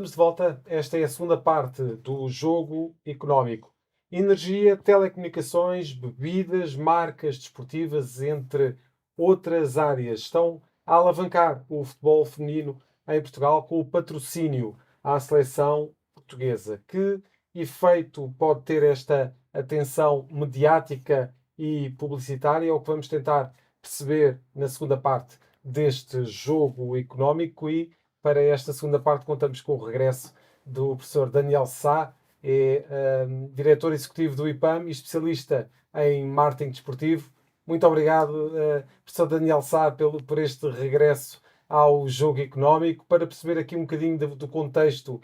Estamos de volta. Esta é a segunda parte do jogo económico. Energia, telecomunicações, bebidas, marcas desportivas, entre outras áreas, estão a alavancar o futebol feminino em Portugal com o patrocínio à seleção portuguesa. Que efeito pode ter esta atenção mediática e publicitária? É o que vamos tentar perceber na segunda parte deste jogo económico e para esta segunda parte contamos com o regresso do professor Daniel Sá, diretor executivo do IPAM e especialista em marketing desportivo. Muito obrigado, professor Daniel Sá, por este regresso ao jogo económico, para perceber aqui um bocadinho do contexto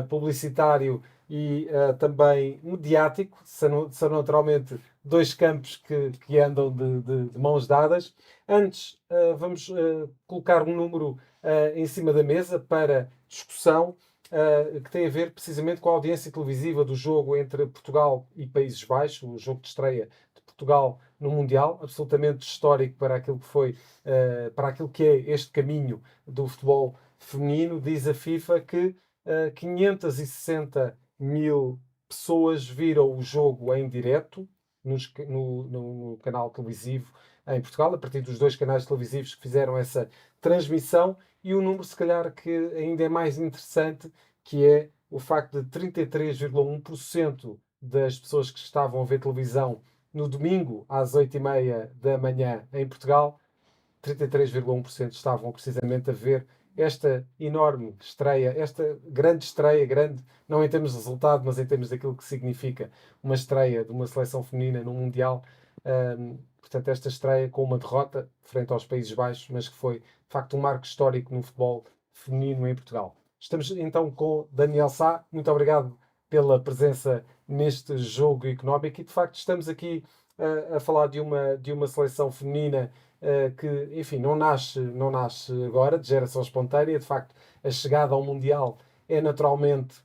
publicitário e também mediático. São naturalmente dois campos que andam de mãos dadas. Antes, vamos colocar um número em cima da mesa para discussão, que tem a ver precisamente com a audiência televisiva do jogo entre Portugal e Países Baixos, o jogo de estreia de Portugal no Mundial, absolutamente histórico para aquilo que foi, para aquilo que é este caminho do futebol feminino. Diz a FIFA que 560 mil pessoas viram o jogo em direto no canal televisivo em Portugal, a partir dos dois canais televisivos que fizeram essa transmissão, e o número, se calhar, que ainda é mais interessante, que é o facto de 33,1% das pessoas que estavam a ver televisão no domingo às 8h30 da manhã em Portugal, 33,1% estavam precisamente a ver esta enorme estreia, esta grande estreia, grande não em termos de resultado, mas em termos daquilo que significa uma estreia de uma seleção feminina no Mundial. Portanto, esta estreia com uma derrota frente aos Países Baixos, mas que foi, de facto, um marco histórico no futebol feminino em Portugal. Estamos então com Daniel Sá. Muito obrigado pela presença neste jogo económico e, de facto, estamos aqui a falar de uma seleção feminina que, enfim, não nasce agora, de geração espontânea. De facto, a chegada ao Mundial é naturalmente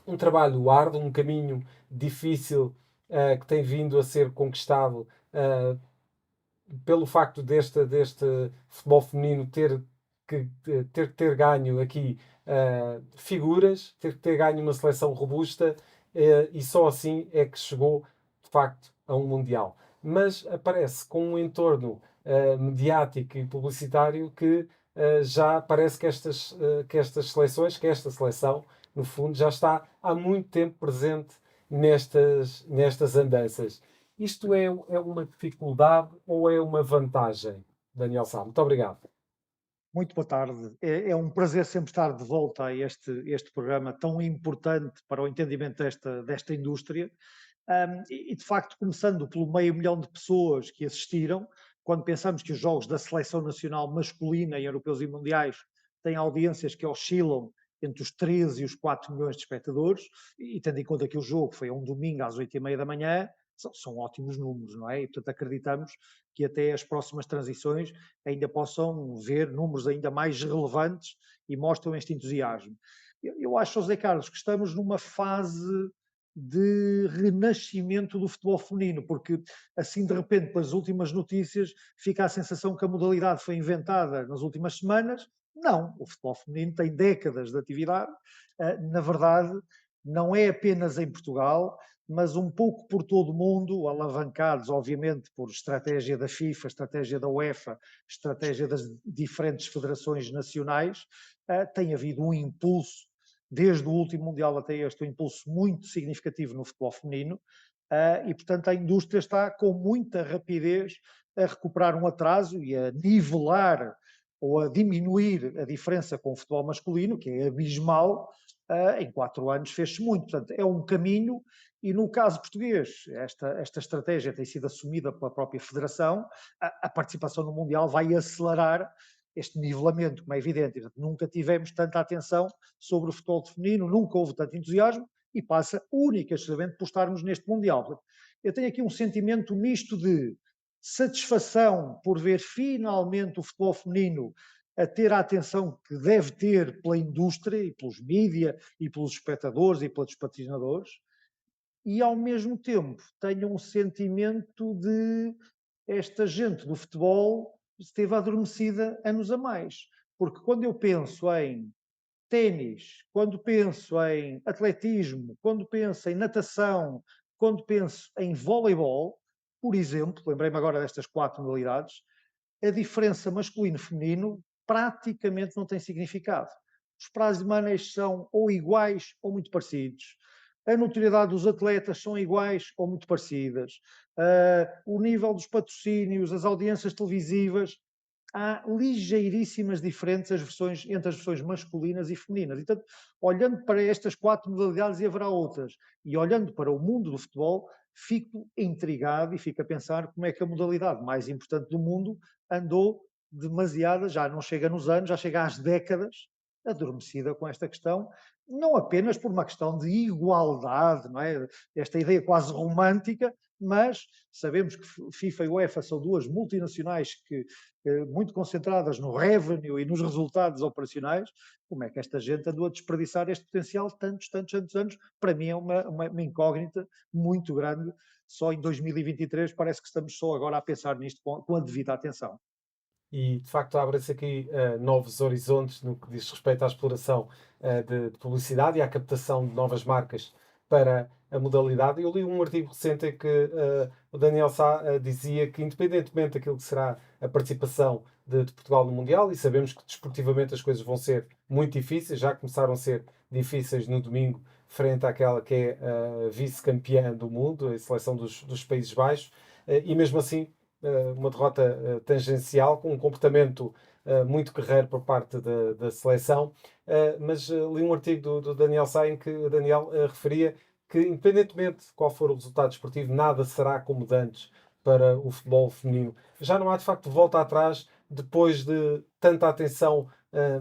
um trabalho árduo, um caminho difícil que tem vindo a ser conquistado pelo facto deste futebol feminino ter ganho aqui figuras, ter ganho uma seleção robusta, e só assim é que chegou de facto a um Mundial. Mas aparece com um entorno mediático e publicitário que já parece que estas seleções, que esta seleção, no fundo, já está há muito tempo presente nestas andanças. Isto é uma dificuldade ou é uma vantagem, Daniel Sá? Muito obrigado. Muito boa tarde. É um prazer sempre estar de volta a este programa tão importante para o entendimento desta indústria. De facto, começando pelo meio milhão de pessoas que assistiram, quando pensamos que os jogos da seleção nacional masculina em europeus e mundiais têm audiências que oscilam entre os 13 e os 4 milhões de espectadores, e tendo em conta que o jogo foi a um domingo às 8h30 da manhã, são ótimos números, não é? E, portanto, acreditamos que até as próximas transições ainda possam ver números ainda mais relevantes e mostram este entusiasmo. Eu acho, José Carlos, que estamos numa fase de renascimento do futebol feminino, porque assim de repente, pelas últimas notícias, fica a sensação que a modalidade foi inventada nas últimas semanas. Não, o futebol feminino tem décadas de atividade. Na verdade, não é apenas em Portugal, mas um pouco por todo o mundo, alavancados, obviamente, por estratégia da FIFA, estratégia da UEFA, estratégia das diferentes federações nacionais. Tem havido um impulso, desde o último Mundial até este, um impulso muito significativo no futebol feminino, e, portanto, a indústria está com muita rapidez a recuperar um atraso e a nivelar ou a diminuir a diferença com o futebol masculino, que é abismal. Em 4 anos fez-se muito. Portanto, é um caminho, e no caso português, esta estratégia tem sido assumida pela própria Federação. A participação no Mundial vai acelerar este nivelamento, como é evidente. Portanto, nunca tivemos tanta atenção sobre o futebol feminino, nunca houve tanto entusiasmo, e passa única e exclusivamente por estarmos neste Mundial. Portanto, eu tenho aqui um sentimento misto de satisfação por ver finalmente o futebol feminino a ter a atenção que deve ter pela indústria e pelos mídia e pelos espectadores e pelos patrocinadores, e ao mesmo tempo tenho um sentimento de esta gente do futebol esteve adormecida anos a mais. Porque quando eu penso em ténis, quando penso em atletismo, quando penso em natação, quando penso em voleibol, por exemplo, lembrei-me agora destas 4 modalidades, a diferença masculino-feminino praticamente não tem significado. Os prazos de manejo são ou iguais ou muito parecidos. A notoriedade dos atletas são iguais ou muito parecidas. O nível dos patrocínios, as audiências televisivas, há ligeiríssimas diferenças entre as versões masculinas e femininas. E, portanto, olhando para estas 4 modalidades, e haverá outras, e olhando para o mundo do futebol, fico intrigado e fico a pensar como é que a modalidade mais importante do mundo andou demasiada, já não chega nos anos, já chega às décadas, adormecida com esta questão, não apenas por uma questão de igualdade, não é? Esta ideia quase romântica, mas sabemos que FIFA e UEFA são 2 multinacionais que muito concentradas no revenue e nos resultados operacionais. Como é que esta gente andou a desperdiçar este potencial tantos anos? Para mim é uma incógnita muito grande. Só em 2023 parece que estamos só agora a pensar nisto com a devida atenção. E de facto abrem-se aqui novos horizontes no que diz respeito à exploração de publicidade e à captação de novas marcas para a modalidade. Eu li um artigo recente em que o Daniel Sá dizia que, independentemente daquilo que será a participação de Portugal no Mundial, e sabemos que desportivamente as coisas vão ser muito difíceis, já começaram a ser difíceis no domingo, frente àquela que é a vice-campeã do mundo, a seleção dos Países Baixos, e mesmo assim uma derrota tangencial, com um comportamento muito guerreiro por parte da seleção. Mas li um artigo do Daniel Sá em que o Daniel referia que, independentemente de qual for o resultado esportivo, nada será como de antes para o futebol feminino. Já não há, de facto, volta atrás depois de tanta atenção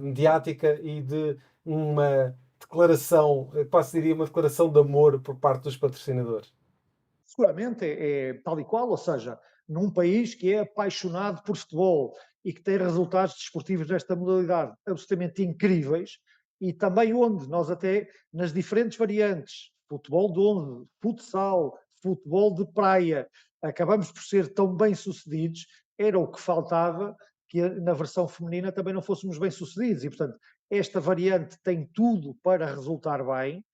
mediática e de uma declaração, quase diria uma declaração de amor por parte dos patrocinadores. Seguramente é tal e qual, ou seja, num país que é apaixonado por futebol e que tem resultados desportivos nesta modalidade absolutamente incríveis, e também onde nós até, nas diferentes variantes, futebol de 11, futsal, futebol de praia, acabamos por ser tão bem sucedidos, era o que faltava que na versão feminina também não fôssemos bem sucedidos. E, portanto, esta variante tem tudo para resultar bem.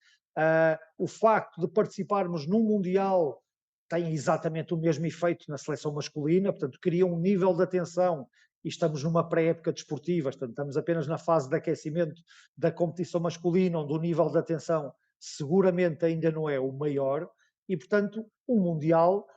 O facto de participarmos num Mundial tem exatamente o mesmo efeito na seleção masculina, portanto, cria um nível de atenção e estamos numa pré-época desportiva, portanto, estamos apenas na fase de aquecimento da competição masculina, onde o nível de atenção seguramente ainda não é o maior, e, portanto, o Mundial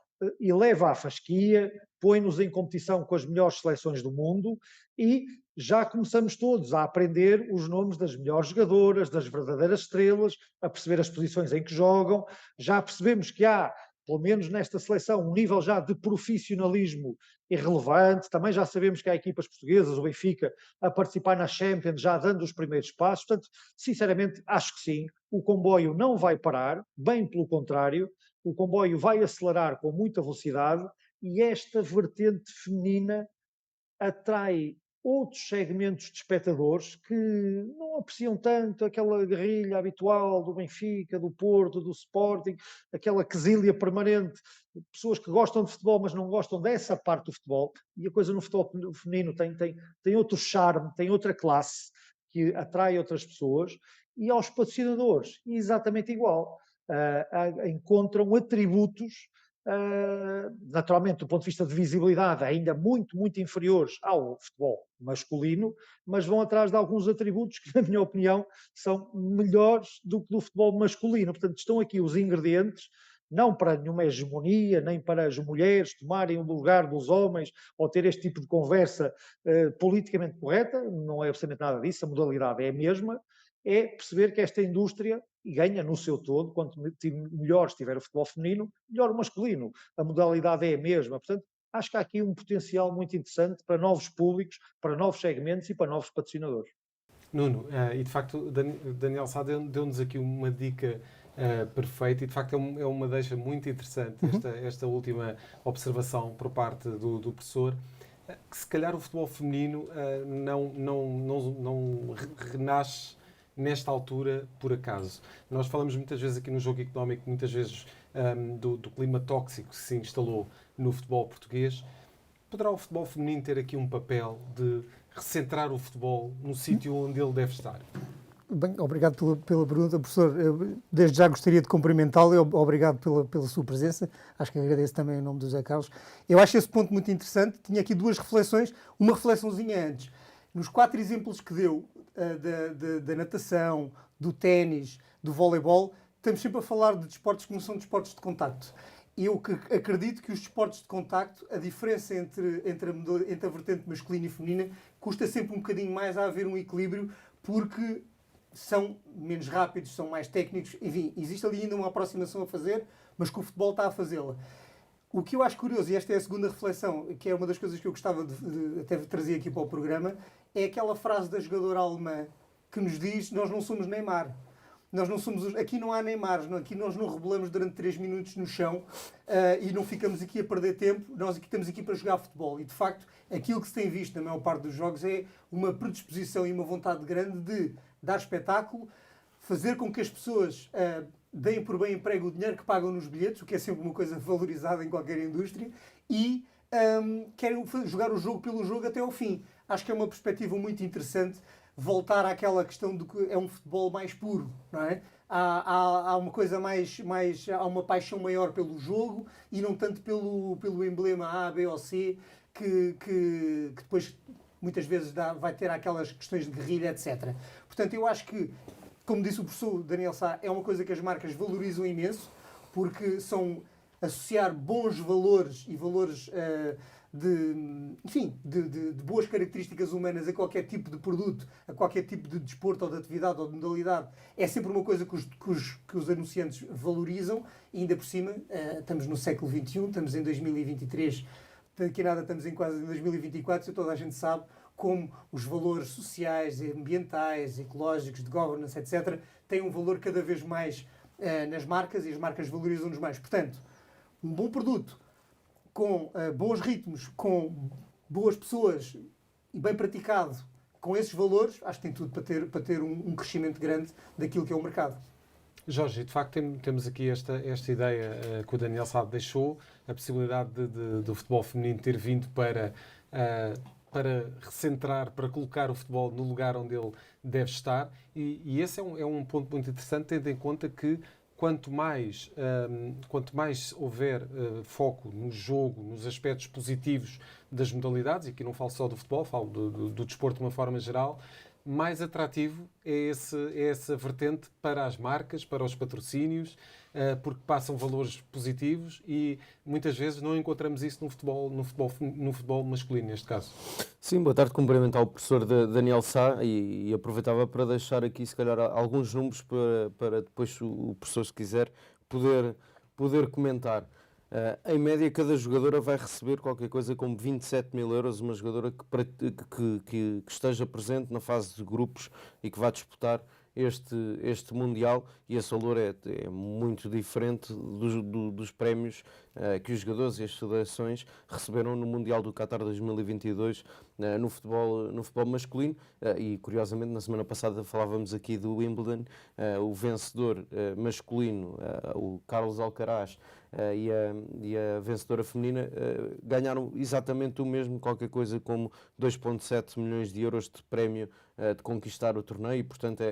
eleva a fasquia, põe-nos em competição com as melhores seleções do mundo e já começamos todos a aprender os nomes das melhores jogadoras, das verdadeiras estrelas, a perceber as posições em que jogam, já percebemos que há pelo menos nesta seleção, um nível já de profissionalismo irrelevante. Também já sabemos que há equipas portuguesas, o Benfica, a participar na Champions, já dando os primeiros passos. Portanto, sinceramente, acho que sim. O comboio não vai parar, bem pelo contrário, o comboio vai acelerar com muita velocidade e esta vertente feminina atrai outros segmentos de espectadores que não apreciam tanto aquela guerrilha habitual do Benfica, do Porto, do Sporting, aquela quesilha permanente, pessoas que gostam de futebol, mas não gostam dessa parte do futebol, e a coisa no futebol feminino tem outro charme, tem outra classe, que atrai outras pessoas, e aos patrocinadores, exatamente igual. Encontram atributos naturalmente, do ponto de vista de visibilidade, ainda muito inferiores ao futebol masculino, mas vão atrás de alguns atributos que, na minha opinião, são melhores do que do futebol masculino. Portanto, estão aqui os ingredientes, não para nenhuma hegemonia, nem para as mulheres tomarem o lugar dos homens ou ter este tipo de conversa politicamente correta, não é absolutamente nada disso, a modalidade é a mesma, é perceber que esta indústria ganha no seu todo, quanto melhor estiver o futebol feminino, melhor o masculino. A modalidade é a mesma. Portanto, acho que há aqui um potencial muito interessante para novos públicos, para novos segmentos e para novos patrocinadores. Nuno, e de facto o Daniel Sá deu-nos aqui uma dica perfeita e de facto é uma deixa muito interessante esta última observação por parte do professor, que se calhar o futebol feminino não renasce nesta altura por acaso. Nós falamos muitas vezes aqui no Jogo Económico, muitas vezes do clima tóxico que se instalou no futebol português. Poderá o futebol feminino ter aqui um papel de recentrar o futebol no sítio onde ele deve estar? Bem, obrigado pela pergunta, professor. Eu, desde já gostaria de cumprimentá-lo e obrigado pela sua presença. Acho que agradeço também em nome do José Carlos. Eu acho esse ponto muito interessante. Tinha aqui duas reflexões. Uma reflexãozinha antes. Nos 4 exemplos que deu, da natação, do ténis, do voleibol, estamos sempre a falar de desportos que não são desportos de contacto. Eu acredito que os desportos de contacto, a diferença entre a vertente masculina e feminina, custa sempre um bocadinho mais a haver um equilíbrio, porque são menos rápidos, são mais técnicos, enfim, existe ali ainda uma aproximação a fazer, mas que o futebol está a fazê-la. O que eu acho curioso, e esta é a segunda reflexão, que é uma das coisas que eu gostava de até trazer aqui para o programa, é aquela frase da jogadora alemã que nos diz: nós não somos Neymar. Nós não somos, aqui não há Neymar, aqui nós não rebolamos durante 3 minutos no chão e não ficamos aqui a perder tempo, nós aqui estamos aqui para jogar futebol. E de facto, aquilo que se tem visto na maior parte dos jogos é uma predisposição e uma vontade grande de dar espetáculo, fazer com que as pessoas deem por bem emprego o dinheiro que pagam nos bilhetes, o que é sempre uma coisa valorizada em qualquer indústria, e querem jogar o jogo pelo jogo até ao fim. Acho que é uma perspectiva muito interessante voltar àquela questão de que é um futebol mais puro, não é? Há uma coisa há uma paixão maior pelo jogo e não tanto pelo emblema A, B ou C que depois muitas vezes vai ter aquelas questões de guerrilha, etc. Portanto, eu acho que, como disse o professor Daniel Sá, é uma coisa que as marcas valorizam imenso, porque são associar bons valores e valores de boas características humanas a qualquer tipo de produto, a qualquer tipo de desporto ou de atividade ou de modalidade, é sempre uma coisa que os anunciantes valorizam, e ainda por cima estamos no século XXI, estamos em 2023, daqui a nada estamos quase em 2024, e toda a gente sabe como os valores sociais, ambientais, ecológicos, de governance, etc., têm um valor cada vez mais nas marcas, e as marcas valorizam-nos mais. Portanto, um bom produto, com bons ritmos, com boas pessoas e bem praticado, com esses valores, acho que tem tudo para ter um crescimento grande daquilo que é o mercado. Jorge, de facto temos aqui esta ideia que o Daniel Sá deixou, a possibilidade do futebol feminino ter vindo para recentrar, para colocar o futebol no lugar onde ele deve estar, e esse é um ponto muito interessante, tendo em conta que quanto mais houver foco no jogo, nos aspectos positivos das modalidades, e aqui não falo só do futebol, falo do desporto de uma forma geral, mais atrativo é essa vertente para as marcas, para os patrocínios, porque passam valores positivos, e muitas vezes não encontramos isso no futebol masculino, neste caso. Sim, boa tarde, cumprimentar o professor Daniel Sá e aproveitava para deixar aqui, se calhar, alguns números para depois o professor, se quiser, poder comentar. Em média, cada jogadora vai receber qualquer coisa como 27.000 euros, uma jogadora que esteja presente na fase de grupos e que vá disputar este Mundial, e esse valor é muito diferente dos prémios que os jogadores e as federações receberam no Mundial do Qatar 2022 no futebol masculino. E curiosamente, na semana passada falávamos aqui do Wimbledon, o vencedor masculino, o Carlos Alcaraz, e a vencedora feminina ganharam exatamente o mesmo, qualquer coisa como 2,7 milhões de euros de prémio de conquistar o torneio, e portanto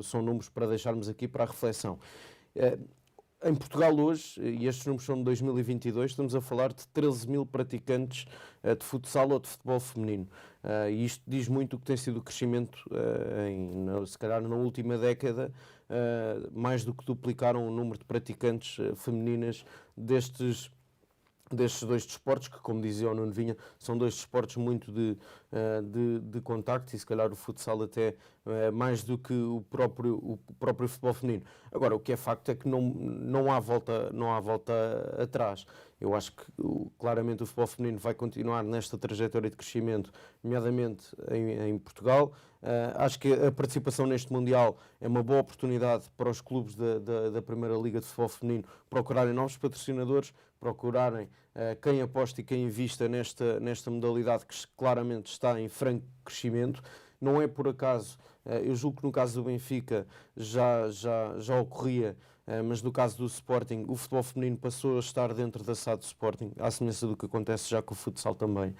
são números para deixarmos aqui para a reflexão. Em Portugal hoje, e estes números são de 2022, estamos a falar de 13 mil praticantes de futsal ou de futebol feminino. E isto diz muito o que tem sido o crescimento, se calhar na última década, mais do que duplicaram o número de praticantes femininas destes dois desportos, que, como dizia o Nuno Vinha, são dois desportos muito de contacto, e se calhar o futsal até mais do que o próprio futebol feminino. Agora, o que é facto é que não há volta atrás. Eu acho que claramente o futebol feminino vai continuar nesta trajetória de crescimento, nomeadamente em Portugal. Acho que a participação neste Mundial é uma boa oportunidade para os clubes da Primeira Liga de Futebol Feminino procurarem novos patrocinadores, procurarem quem aposta e quem invista nesta modalidade, que claramente está em franco crescimento. Não é por acaso, eu julgo que no caso do Benfica já ocorria, mas no caso do Sporting, o futebol feminino passou a estar dentro da SAD do Sporting, à semelhança do que acontece já com o futsal também.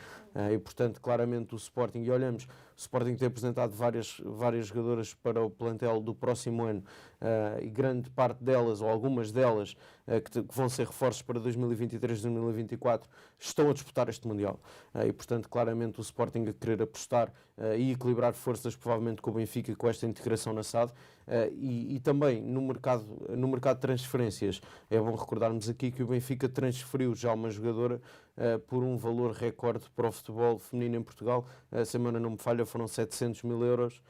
E portanto, claramente o Sporting, e olhamos, o Sporting tem apresentado várias jogadoras para o plantel do próximo ano, e grande parte delas, ou algumas delas, que vão ser reforços para 2023-2024, estão a disputar este Mundial. E, portanto, claramente o Sporting a querer apostar e equilibrar forças, provavelmente com o Benfica, com esta integração na SAD. E também no mercado de transferências, é bom recordarmos aqui que o Benfica transferiu já uma jogadora por um valor recorde para o futebol feminino em Portugal. A semana não me falha, foram 700 mil euros.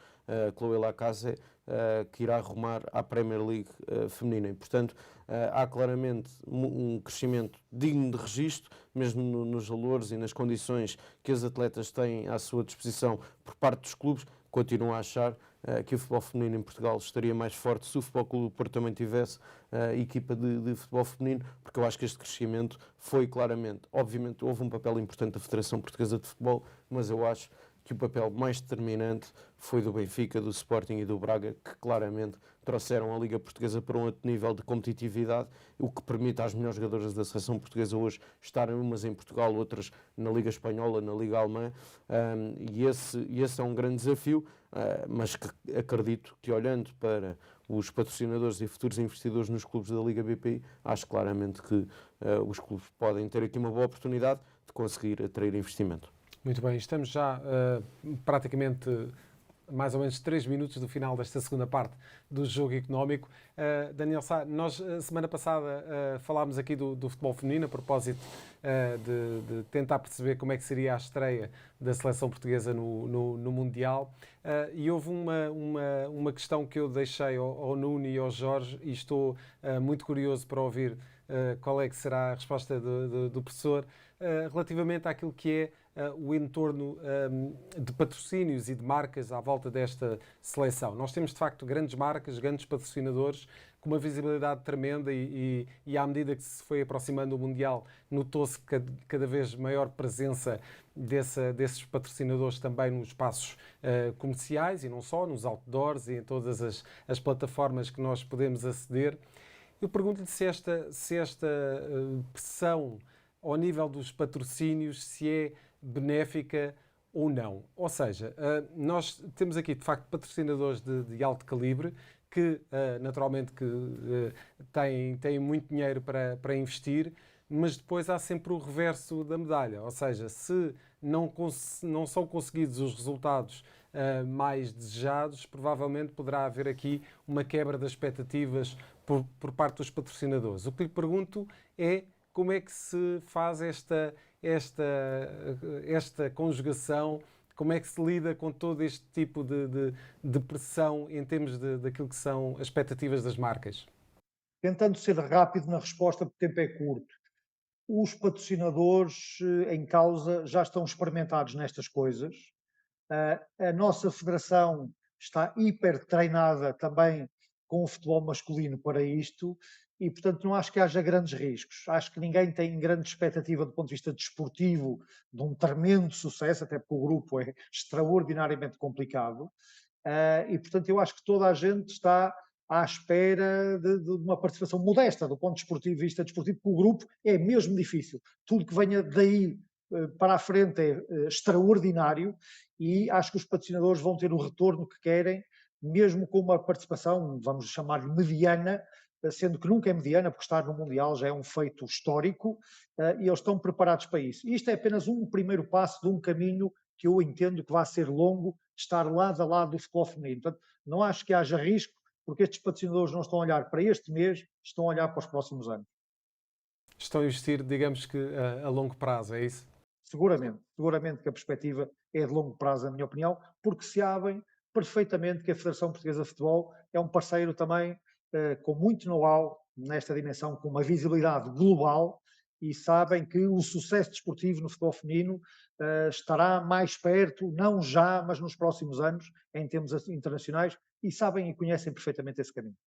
Chloé Lacazette, que irá arrumar à Premier League feminina. E, portanto, há claramente um crescimento digno de registro, mesmo nos valores e nas condições que as atletas têm à sua disposição por parte dos clubes. Continuo a achar que o futebol feminino em Portugal estaria mais forte se o Futebol Clube do Porto também tivesse equipa de futebol feminino, porque eu acho que este crescimento foi claramente, obviamente houve um papel importante da Federação Portuguesa de Futebol, mas eu acho que o papel mais determinante foi do Benfica, do Sporting e do Braga, que claramente trouxeram a Liga Portuguesa para um outro nível de competitividade, o que permite às melhores jogadoras da seleção portuguesa hoje estarem umas em Portugal, outras na Liga Espanhola, na Liga Alemã, e esse é um grande desafio, mas que acredito que, olhando para os patrocinadores e futuros investidores nos clubes da Liga BPI, acho claramente que os clubes podem ter aqui uma boa oportunidade de conseguir atrair investimento. Muito bem, estamos já praticamente mais ou menos 3 minutos do final desta segunda parte do Jogo Económico. Daniel Sá, nós semana passada falámos aqui do futebol feminino a propósito de tentar perceber como é que seria a estreia da seleção portuguesa no Mundial, e houve uma questão que eu deixei ao Nuno e ao Jorge e estou muito curioso para ouvir qual é que será a resposta do professor relativamente àquilo que é o entorno de patrocínios e de marcas à volta desta seleção. Nós temos, de facto, grandes marcas, grandes patrocinadores, com uma visibilidade tremenda e à medida que se foi aproximando o Mundial, notou-se cada vez maior presença desses patrocinadores também nos espaços comerciais e não só, nos outdoors e em todas as plataformas que nós podemos aceder. Eu pergunto-lhe se esta pressão ao nível dos patrocínios se é benéfica ou não. Ou seja, nós temos aqui, de facto, patrocinadores de alto calibre que, naturalmente, têm muito dinheiro para investir, mas depois há sempre o reverso da medalha. Ou seja, se não são conseguidos os resultados mais desejados, provavelmente poderá haver aqui uma quebra das expectativas por parte dos patrocinadores. O que lhe pergunto é como é que se faz esta conjugação, como é que se lida com todo este tipo de pressão em termos daquilo que são as expectativas das marcas? Tentando ser rápido na resposta, porque o tempo é curto. Os patrocinadores em causa já estão experimentados nestas coisas. A nossa federação está hiper treinada também com o futebol masculino para isto e, portanto, não acho que haja grandes riscos. Acho que ninguém tem grande expectativa do ponto de vista desportivo de um tremendo sucesso, até porque o grupo é extraordinariamente complicado. E, portanto, eu acho que toda a gente está à espera de uma participação modesta do ponto de vista desportivo, porque o grupo é mesmo difícil. Tudo que venha daí para a frente é extraordinário e acho que os patrocinadores vão ter o retorno que querem, mesmo com uma participação, vamos chamar-lhe mediana, sendo que nunca é mediana, porque estar no Mundial já é um feito histórico, e eles estão preparados para isso. E isto é apenas um primeiro passo de um caminho que eu entendo que vai ser longo, estar lado a lado do futebol feminino. Portanto, não acho que haja risco, porque estes patrocinadores não estão a olhar para este mês, estão a olhar para os próximos anos. Estão a investir, digamos que a longo prazo, é isso? Seguramente que a perspectiva é de longo prazo, na minha opinião, porque se sabem perfeitamente que a Federação Portuguesa de Futebol é um parceiro também com muito know-how nesta dimensão, com uma visibilidade global, e sabem que o sucesso desportivo no futebol feminino estará mais perto, não já, mas nos próximos anos, em termos internacionais, e sabem e conhecem perfeitamente esse caminho.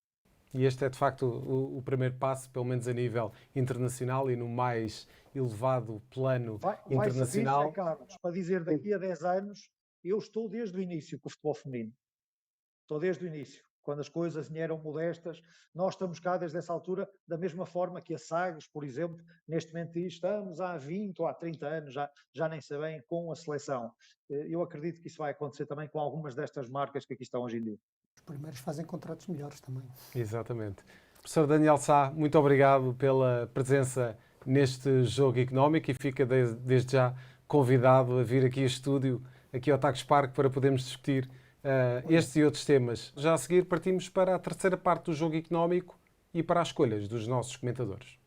E este é, de facto, o primeiro passo, pelo menos a nível internacional e no mais elevado plano internacional. Vai, Carlos, para dizer daqui a 10 anos, eu estou desde o início com o futebol feminino. Estou desde o início. quando as coisas eram modestas. Nós estamos cá desde essa altura, da mesma forma que a Sagres, por exemplo, neste momento diz, estamos há 20 ou há 30 anos, já nem sei bem, com a seleção. Eu acredito que isso vai acontecer também com algumas destas marcas que aqui estão hoje em dia. Os primeiros fazem contratos melhores também. Exatamente. Professor Daniel Sá, muito obrigado pela presença neste Jogo Económico e fica desde já convidado a vir aqui a estúdio, aqui ao Tagus Park, para podermos discutir estes e outros temas. Já a seguir partimos para a terceira parte do Jogo Económico e para as escolhas dos nossos comentadores.